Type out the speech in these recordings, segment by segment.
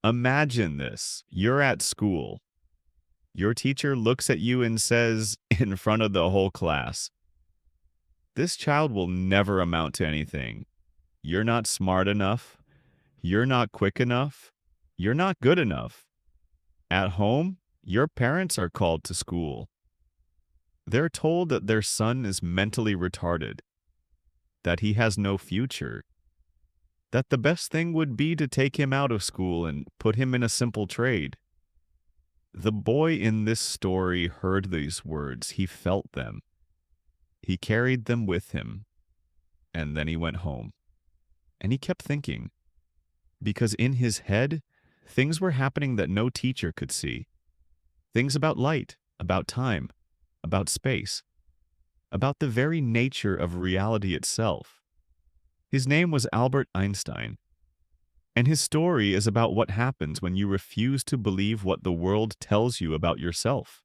Imagine this. You're at school. Your teacher looks at you and says, in front of the whole class, this child will never amount to anything. You're not smart enough. You're not quick enough. You're not good enough. At home, your parents are called to school. They're told that their son is mentally retarded, that he has no future, that the best thing would be to take him out of school and put him in a simple trade. The boy in this story heard these words. He felt them. He carried them with him. And then he went home. And he kept thinking, because in his head, things were happening that no teacher could see. Things about light, about time, about space, about the very nature of reality itself. His name was Albert Einstein. And his story is about what happens when you refuse to believe what the world tells you about yourself.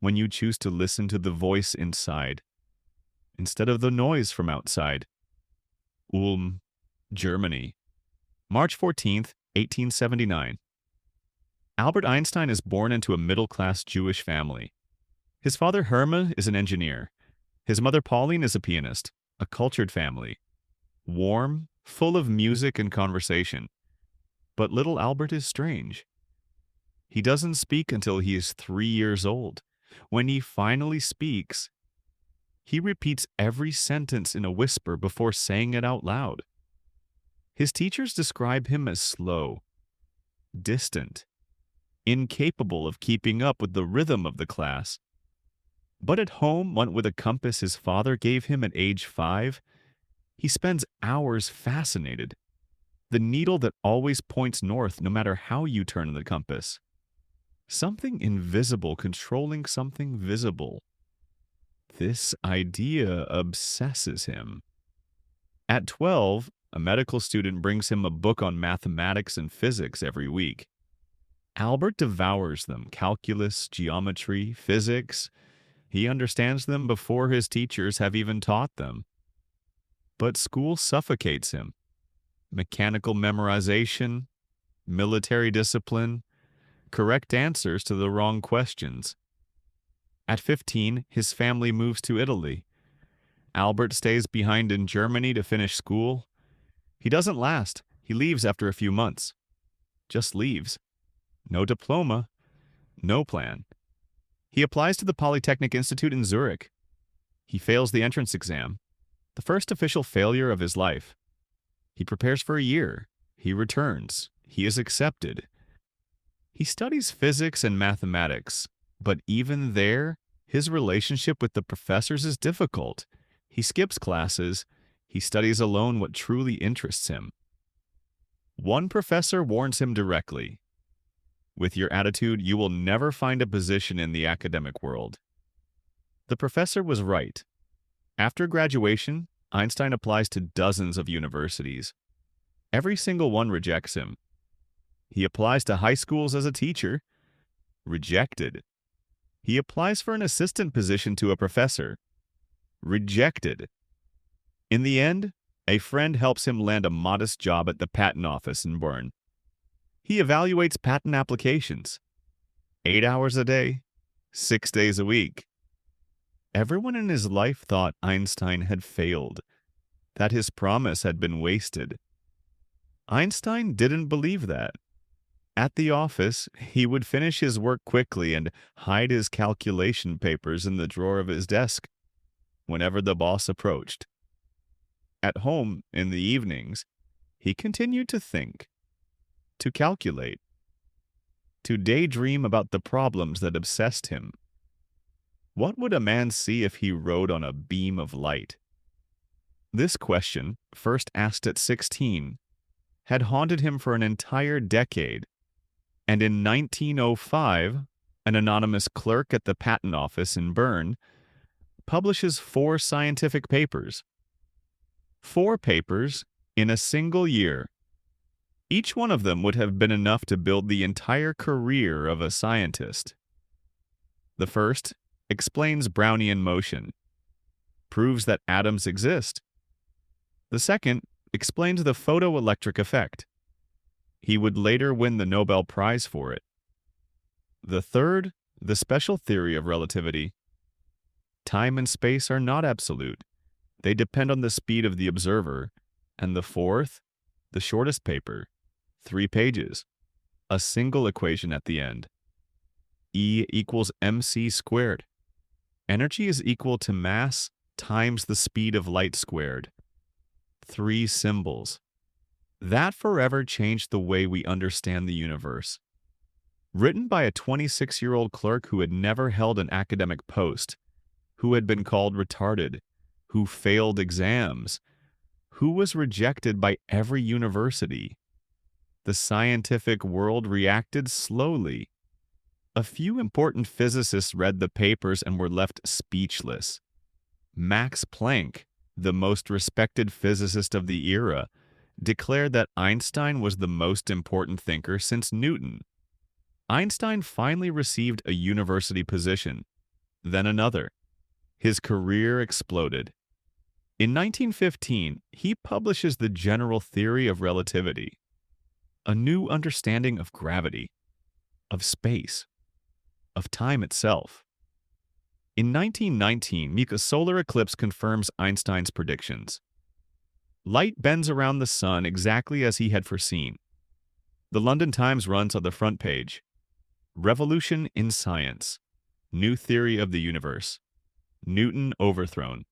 When you choose to listen to the voice inside, instead of the noise from outside. Ulm, Germany, March 14th, 1879. Albert Einstein is born into a middle-class Jewish family. His father Hermann is an engineer. His mother Pauline is a pianist, a cultured family. Warm, full of music and conversation. But little Albert is strange. He doesn't speak until he is 3 years old. When he finally speaks, he repeats every sentence in a whisper before saying it out loud. His teachers describe him as slow, distant, incapable of keeping up with the rhythm of the class. But at home, what with a compass his father gave him at age 5, he spends hours fascinated. The needle that always points north no matter how you turn the compass. Something invisible controlling something visible. This idea obsesses him. At 12, a medical student brings him a book on mathematics and physics every week. Albert devours them, calculus, geometry, physics. He understands them before his teachers have even taught them. But school suffocates him. Mechanical memorization, military discipline, correct answers to the wrong questions. At 15, his family moves to Italy. Albert stays behind in Germany to finish school. He doesn't last. He leaves after a few months. Just leaves. No diploma, no plan. He applies to the Polytechnic Institute in Zurich. He fails the entrance exam, the first official failure of his life. He prepares for a year. He returns. He is accepted. He studies physics and mathematics, but even there, his relationship with the professors is difficult. He skips classes. He studies alone what truly interests him. One professor warns him directly. With your attitude, you will never find a position in the academic world. The professor was right. After graduation, Einstein applies to dozens of universities. Every single one rejects him. He applies to high schools as a teacher. Rejected. He applies for an assistant position to a professor. Rejected. In the end, a friend helps him land a modest job at the patent office in Bern. He evaluates patent applications. 8 hours a day, 6 days a week. Everyone in his life thought Einstein had failed, that his promise had been wasted. Einstein didn't believe that. At the office, he would finish his work quickly and hide his calculation papers in the drawer of his desk whenever the boss approached. At home, in the evenings, he continued to think, to calculate, to daydream about the problems that obsessed him. What would a man see if he rode on a beam of light? This question, first asked at 16, had haunted him for an entire decade, and in 1905, an anonymous clerk at the patent office in Bern publishes 4 scientific papers. 4 papers in a single year. Each one of them would have been enough to build the entire career of a scientist. The first explains Brownian motion, proves that atoms exist. The second explains the photoelectric effect. He would later win the Nobel Prize for it. The third, the special theory of relativity. Time and space are not absolute. They depend on the speed of the observer. And the fourth, the shortest paper, 3 pages, a single equation at the end. E equals mc squared. Energy is equal to mass times the speed of light squared. 3 symbols. That forever changed the way we understand the universe. Written by a 26-year-old clerk who had never held an academic post, who had been called retarded, who failed exams, who was rejected by every university. The scientific world reacted slowly. A few important physicists read the papers and were left speechless. Max Planck, the most respected physicist of the era, declared that Einstein was the most important thinker since Newton. Einstein finally received a university position, then another. His career exploded. In 1915, he publishes the general theory of relativity, a new understanding of gravity, of space, of time itself. In 1919, a solar eclipse confirms Einstein's predictions. Light bends around the sun exactly as he had foreseen. The London Times runs on the front page, "Revolution in Science. New Theory of the Universe. Newton overthrown."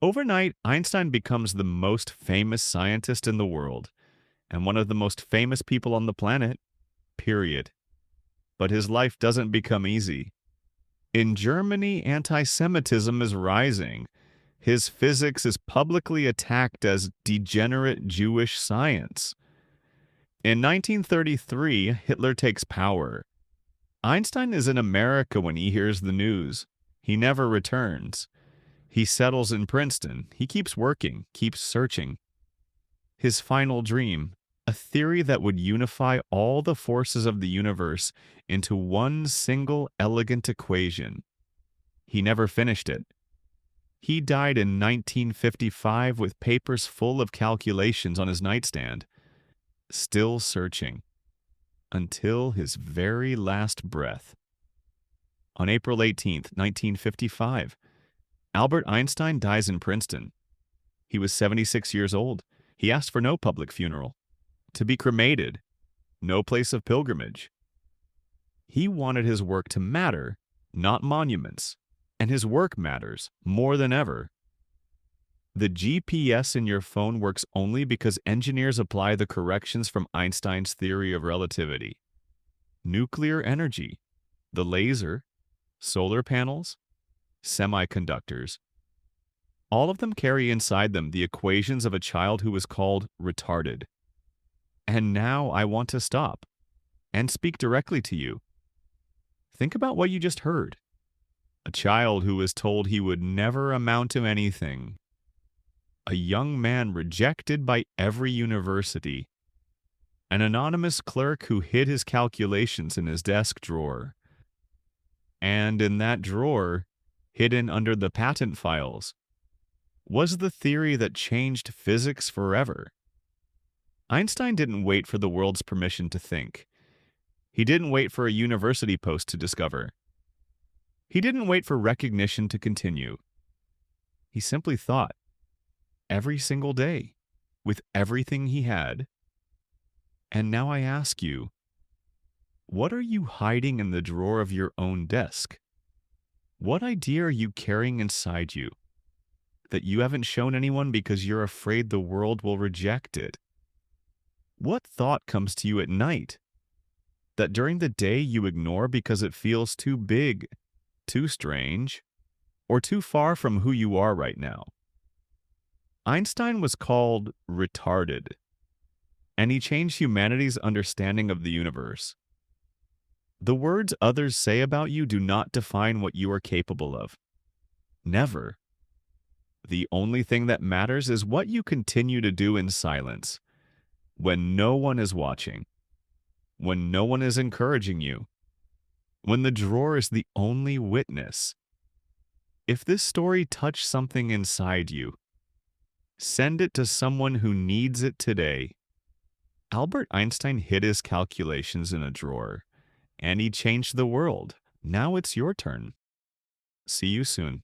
Overnight, Einstein becomes the most famous scientist in the world, and one of the most famous people on the planet, period. But his life doesn't become easy. In Germany, anti-Semitism is rising. His physics is publicly attacked as degenerate Jewish science. In 1933, Hitler takes power. Einstein is in America when he hears the news. He never returns. He settles in Princeton. He keeps working, keeps searching. His final dream, a theory that would unify all the forces of the universe into one single elegant equation. He never finished it. He died in 1955 with papers full of calculations on his nightstand, still searching, until his very last breath. On April 18, 1955, Albert Einstein dies in Princeton. He was 76 years old. He asked for no public funeral, to be cremated, no place of pilgrimage. He wanted his work to matter, not monuments, and his work matters more than ever. The GPS in your phone works only because engineers apply the corrections from Einstein's theory of relativity. Nuclear energy, the laser, solar panels, semiconductors. All of them carry inside them the equations of a child who was called retarded. And now I want to stop and speak directly to you. Think about what you just heard. A child who was told he would never amount to anything. A young man rejected by every university. An anonymous clerk who hid his calculations in his desk drawer. And in that drawer, hidden under the patent files, was the theory that changed physics forever. Einstein didn't wait for the world's permission to think. He didn't wait for a university post to discover. He didn't wait for recognition to continue. He simply thought, every single day, with everything he had. And now I ask you, what are you hiding in the drawer of your own desk? What idea are you carrying inside you that you haven't shown anyone because you're afraid the world will reject it? What thought comes to you at night that during the day you ignore because it feels too big, too strange, or too far from who you are right now? Einstein was called retarded, and he changed humanity's understanding of the universe. The words others say about you do not define what you are capable of. Never. The only thing that matters is what you continue to do in silence, when no one is watching, when no one is encouraging you, when the drawer is the only witness. If this story touched something inside you, send it to someone who needs it today. Albert Einstein hid his calculations in a drawer, and he changed the world. Now it's your turn. See you soon.